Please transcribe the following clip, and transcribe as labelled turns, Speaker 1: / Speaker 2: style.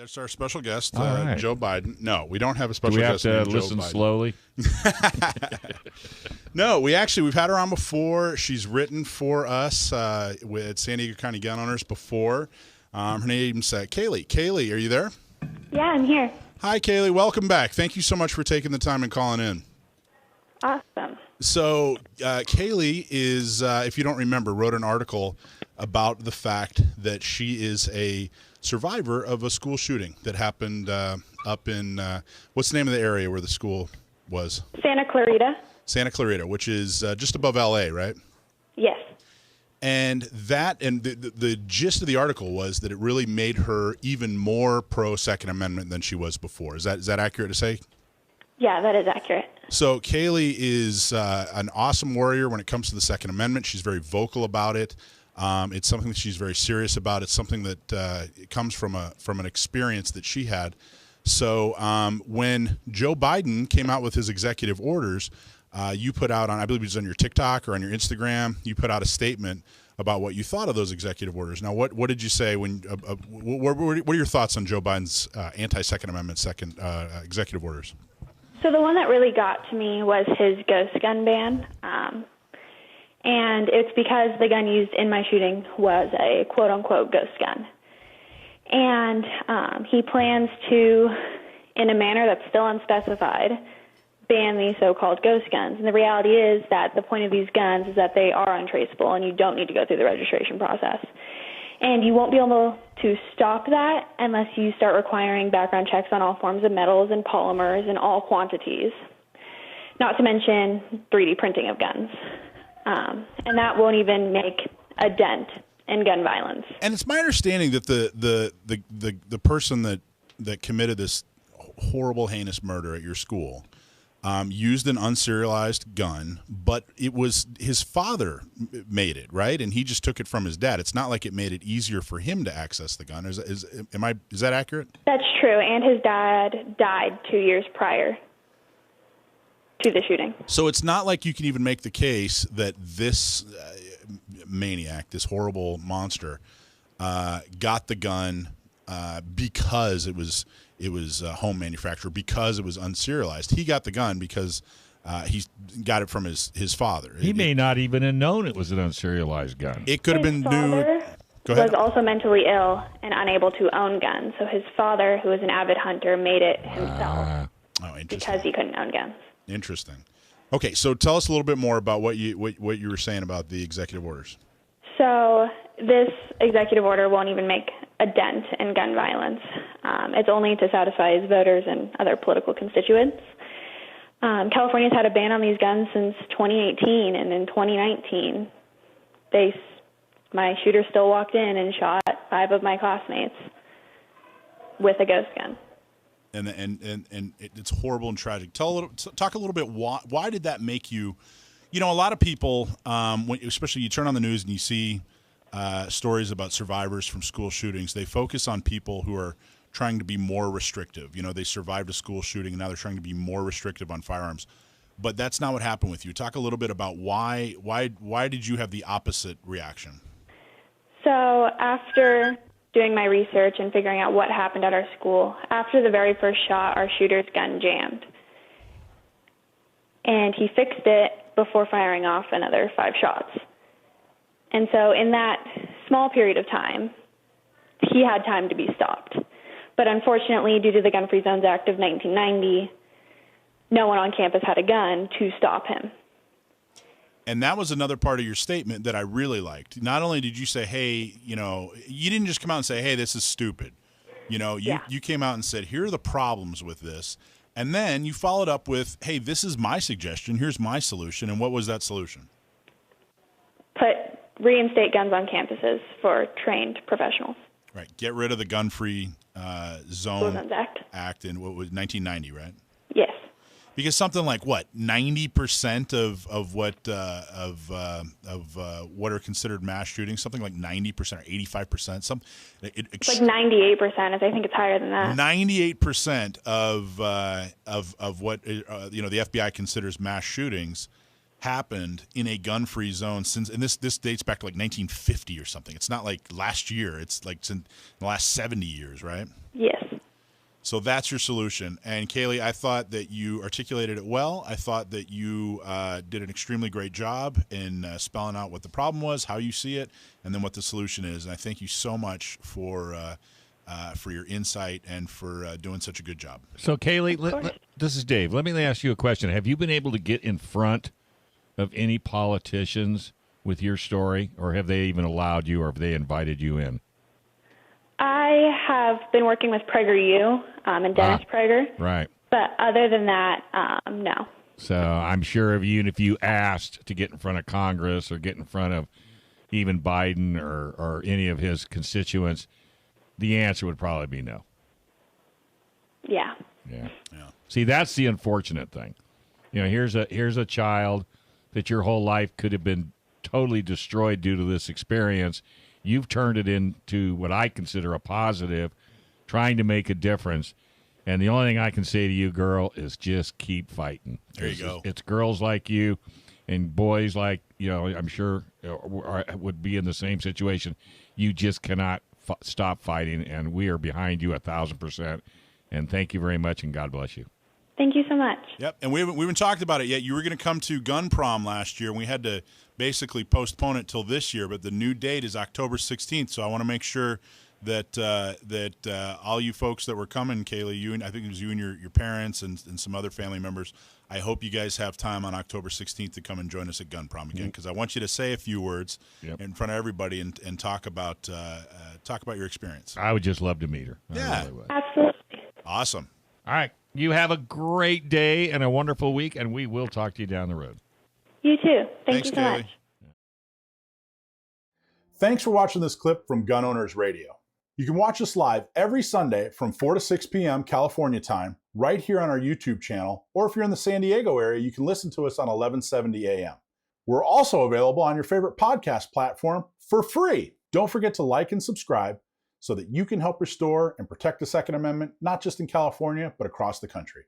Speaker 1: That's our special guest,
Speaker 2: right.
Speaker 1: Joe Biden. No, we don't have a
Speaker 2: Do
Speaker 1: special
Speaker 2: we have
Speaker 1: guest
Speaker 2: to
Speaker 1: named
Speaker 2: listen
Speaker 1: Joe Biden.
Speaker 2: slowly?
Speaker 1: No, we've had her on before. She's written for us with San Diego County Gun Owners before. Her name's Kaylee. Kaylee, are you there?
Speaker 3: Yeah, I'm here.
Speaker 1: Hi, Kaylee. Welcome back. Thank you so much for taking the time and calling in.
Speaker 3: Awesome.
Speaker 1: So Kaylee is, if you don't remember, wrote an article about the fact that she is a survivor of a school shooting that happened up in, what's the name of the area where the school was?
Speaker 3: Santa Clarita.
Speaker 1: Santa Clarita, which is just above L.A., right?
Speaker 3: Yes.
Speaker 1: And the gist of the article was that it really made her even more pro-Second Amendment than she was before. Is that accurate to say?
Speaker 3: Yeah, that is accurate.
Speaker 1: So Kaylee is an awesome warrior when it comes to the Second Amendment. She's very vocal about it. It's something that she's very serious about. It's something that it comes from an experience that she had. So when Joe Biden came out with his executive orders, you put out I believe it was on your TikTok or on your Instagram, you put out a statement about what you thought of those executive orders. Now, what did you say when? What are your thoughts on Joe Biden's anti-Second Amendment executive orders?
Speaker 3: So the one that really got to me was his ghost gun ban. And it's because the gun used in my shooting was a quote-unquote ghost gun. And he plans to, in a manner that's still unspecified, ban these so-called ghost guns. And the reality is that the point of these guns is that they are untraceable and you don't need to go through the registration process. And you won't be able to stop that unless you start requiring background checks on all forms of metals and polymers in all quantities, not to mention 3D printing of guns. And that won't even make a dent in gun violence.
Speaker 1: And it's my understanding that the person that committed this horrible, heinous murder at your school used an unserialized gun, but it was his father made it, right? And he just took it from his dad. It's not like it made it easier for him to access the gun. Is that accurate?
Speaker 3: That's true. And his dad died 2 years prior to the shooting.
Speaker 1: So it's not like you can even make the case that this maniac, this horrible monster, got the gun because it was home manufactured, because it was unserialized. He got the gun because he got it from his father.
Speaker 2: He may not even have known it was an unserialized gun.
Speaker 1: It could have been new. Go
Speaker 3: was
Speaker 1: ahead.
Speaker 3: also mentally ill and unable to own guns. So his father, who was an avid hunter, made it himself because he couldn't own guns.
Speaker 1: Interesting. Okay, so tell us a little bit more about what you were saying about the executive orders.
Speaker 3: So this executive order won't even make a dent in gun violence. It's only to satisfy his voters and other political constituents. California's had a ban on these guns since 2018, and in 2019, my shooter still walked in and shot 5 of my classmates with a ghost gun.
Speaker 1: And it's horrible and tragic. Talk a little bit. Why did that make you? You know, a lot of people, especially you turn on the news and you see stories about survivors from school shootings. They focus on people who are trying to be more restrictive. You know, they survived a school shooting and now they're trying to be more restrictive on firearms. But that's not what happened with you. Talk a little bit about why did you have the opposite reaction?
Speaker 3: So after doing my research and figuring out what happened at our school, after the very first shot, our shooter's gun jammed. And he fixed it before firing off another 5 shots. And so in that small period of time, he had time to be stopped. But unfortunately, due to the Gun Free Zones Act of 1990, no one on campus had a gun to stop him.
Speaker 1: And that was another part of your statement that I really liked. Not only did you say, hey, you know, you didn't just come out and say, hey, this is stupid. You know, you came out and said, here are the problems with this. And then you followed up with, hey, this is my suggestion. Here's my solution. And what was that solution?
Speaker 3: Reinstate guns on campuses for trained professionals.
Speaker 1: Right. Get rid of the Gun Free Zones Act in what was 1990, right?
Speaker 3: Yes.
Speaker 1: Because something like what 90% of what are considered mass shootings, something like 90% or 85%,
Speaker 3: it's like 98%. I think it's higher than that.
Speaker 1: 98% of what the FBI considers mass shootings happened in a gun-free zone and this dates back to like 1950 or something. It's not like last year. It's like in the last 70 years, right?
Speaker 3: Yes.
Speaker 1: So that's your solution. And Kaylee, I thought that you articulated it well. I thought that you did an extremely great job in spelling out what the problem was, how you see it, and then what the solution is. And I thank you so much for your insight and for doing such a good job.
Speaker 2: So, Kaylee, this is Dave. Let me ask you a question. Have you been able to get in front of any politicians with your story, or have they even allowed you, or have they invited you in?
Speaker 3: I have been working with PragerU and Dennis Prager.
Speaker 2: Right.
Speaker 3: But other than that, no.
Speaker 2: So I'm sure if you asked to get in front of Congress or get in front of even Biden or any of his constituents, the answer would probably be no.
Speaker 3: Yeah.
Speaker 2: Yeah. See, that's the unfortunate thing. Here's a child that your whole life could have been totally destroyed due to this experience. You've turned it into what I consider a positive, trying to make a difference. And the only thing I can say to you, girl, is just keep fighting.
Speaker 1: There you go.
Speaker 2: It's girls like you and boys like, I'm sure would be in the same situation. You just cannot stop fighting, and we are behind you 1,000%. And thank you very much, and God bless you.
Speaker 3: Thank you so much.
Speaker 1: Yep, and we haven't talked about it yet. You were going to come to Gun Prom last year, and we had to basically postpone it till this year. But the new date is October 16th, so I want to make sure that all you folks that were coming, Kaylee, I think it was you and your parents and some other family members. I hope you guys have time on October 16th to come and join us at Gun Prom again, because I want you to say a few words in front of everybody and talk about your experience.
Speaker 2: I would just love to meet her.
Speaker 1: Yeah,
Speaker 2: really would.
Speaker 3: Absolutely.
Speaker 1: Awesome.
Speaker 2: All right. You have a great day and a wonderful week, and we will talk to you down the road.
Speaker 3: You too.
Speaker 1: Thanks,
Speaker 3: you so
Speaker 1: Kaylee.
Speaker 3: much.
Speaker 1: Thanks for watching this clip from Gun Owners Radio. You can watch us live every Sunday from 4 to 6 p.m. California time, right here on our YouTube channel, or if you're in the San Diego area, you can listen to us on 1170 a.m. We're also available on your favorite podcast platform for free. Don't forget to like and subscribe so that you can help restore and protect the Second Amendment, not just in California, but across the country.